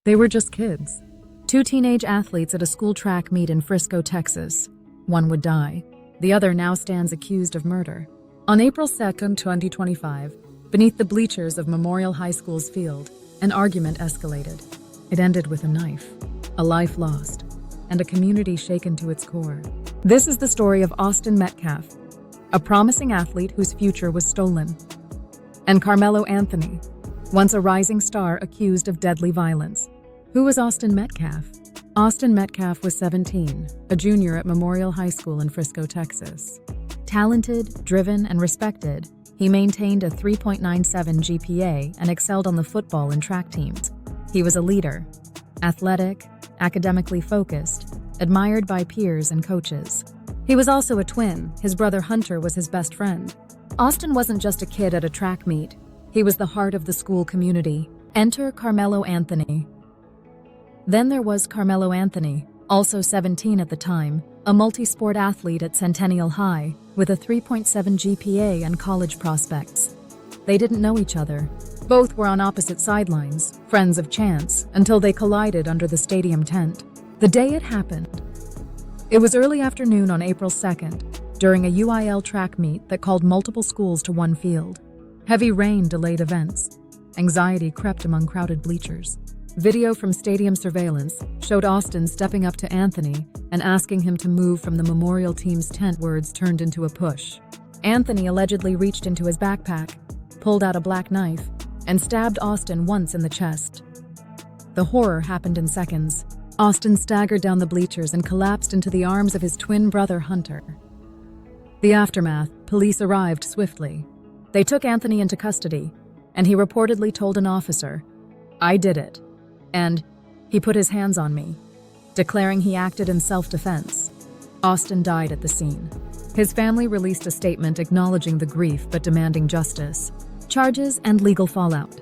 They were just kids. Two teenage athletes at a school track meet in Frisco, Texas. One would die. The other now stands accused of murder. On April 2nd, 2025, beneath the bleachers of Memorial High School's field, an argument escalated. It ended with a knife, a life lost, and a community shaken to its core. This is the story of Austin Metcalf, a promising athlete whose future was stolen, and Karmelo Anthony, once a rising star accused of deadly violence. Who was Austin Metcalf? Austin Metcalf was 17, a junior at Memorial High School in Frisco, Texas. Talented, driven, and respected, he maintained a 3.97 GPA and excelled on the football and track teams. He was a leader, athletic, academically focused, admired by peers and coaches. He was also a twin. His brother Hunter was his best friend. Austin wasn't just a kid at a track meet. He was the heart of the school community. Enter Karmelo Anthony. Then there was Karmelo Anthony, also 17 at the time, a multi-sport athlete at Centennial High, with a 3.7 GPA and college prospects. They didn't know each other. Both were on opposite sidelines, friends of chance, until they collided under the stadium tent. The day it happened. It was early afternoon on April 2nd, during a UIL track meet that called multiple schools to one field. Heavy rain delayed events. Anxiety crept among crowded bleachers. Video from stadium surveillance showed Austin stepping up to Anthony and asking him to move from the Memorial team's tent. Words turned into a push. Anthony allegedly reached into his backpack, pulled out a black knife, and stabbed Austin once in the chest. The horror happened in seconds. Austin staggered down the bleachers and collapsed into the arms of his twin brother Hunter. The aftermath, police arrived swiftly. They took Anthony into custody, and he reportedly told an officer, "I did it," and "he put his hands on me," declaring he acted in self-defense. Austin died at the scene. His family released a statement acknowledging the grief but demanding justice, charges, and legal fallout.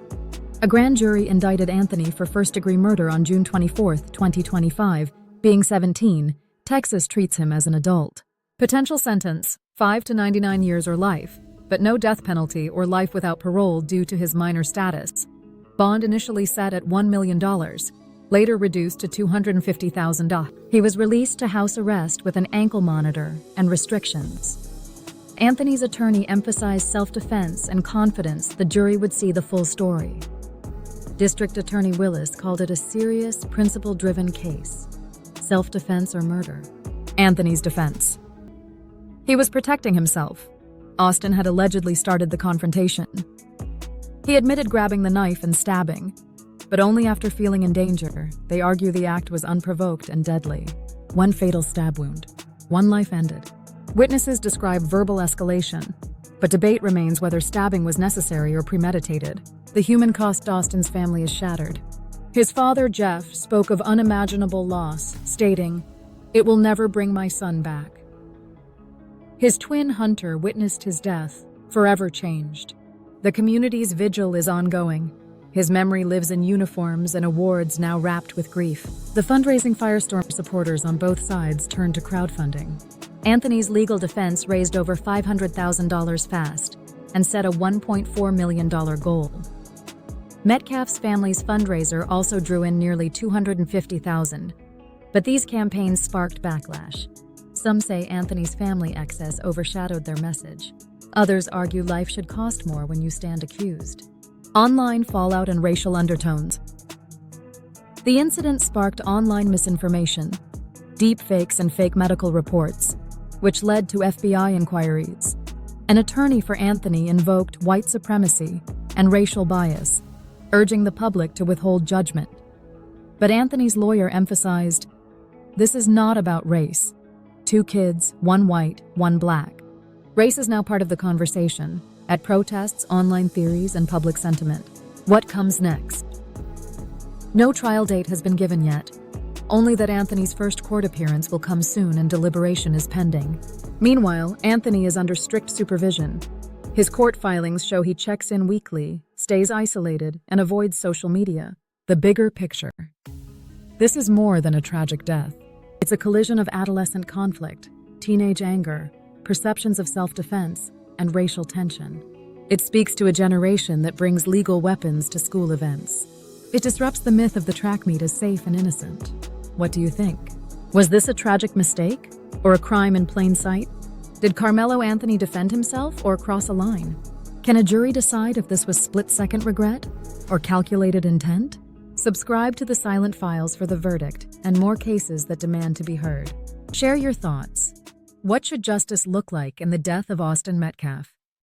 A grand jury indicted Anthony for first-degree murder on June 24, 2025. Being 17, Texas treats him as an adult. Potential sentence, 5 to 99 years or life, but no death penalty or life without parole due to his minor status. Bond initially set at $1 million, later reduced to $250,000. He was released to house arrest with an ankle monitor and restrictions. Anthony's attorney emphasized self-defense and confidence the jury would see the full story. District Attorney Willis called it a serious, principle-driven case. Self-defense or murder? Anthony's defense. He was protecting himself. Austin had allegedly started the confrontation. He admitted grabbing the knife and stabbing, but only after feeling in danger. They argue the act was unprovoked and deadly. One fatal stab wound. One life ended. Witnesses describe verbal escalation, but debate remains whether stabbing was necessary or premeditated. The human cost Austin's family is shattered. His father, Jeff, spoke of unimaginable loss, stating, "It will never bring my son back." His twin Hunter witnessed his death, forever changed. The community's vigil is ongoing. His memory lives in uniforms and awards now wrapped with grief. The fundraising firestorm supporters on both sides turned to crowdfunding. Anthony's legal defense raised over $500,000 fast and set a $1.4 million goal. Metcalf's family's fundraiser also drew in nearly $250,000, but these campaigns sparked backlash. Some say Anthony's family excess overshadowed their message. Others argue life should cost more when you stand accused. Online fallout and racial undertones. The incident sparked online misinformation, deepfakes and fake medical reports, which led to FBI inquiries. An attorney for Anthony invoked white supremacy and racial bias, urging the public to withhold judgment. But Anthony's lawyer emphasized, "This is not about race. 2 kids, 1 white, 1 black." Race is now part of the conversation, at protests, online theories, and public sentiment. What comes next? No trial date has been given yet, only that Anthony's first court appearance will come soon and deliberation is pending. Meanwhile, Anthony is under strict supervision. His court filings show he checks in weekly, stays isolated, and avoids social media. The bigger picture. This is more than a tragic death. It's a collision of adolescent conflict, teenage anger, perceptions of self-defense, and racial tension. It speaks to a generation that brings legal weapons to school events. It disrupts the myth of the track meet as safe and innocent. What do you think? Was this a tragic mistake? Or a crime in plain sight? Did Karmelo Anthony defend himself or cross a line? Can a jury decide if this was split-second regret or calculated intent? Subscribe to the Silent Files for the verdict and more cases that demand to be heard. Share your thoughts. What should justice look like in the death of Austin Metcalf?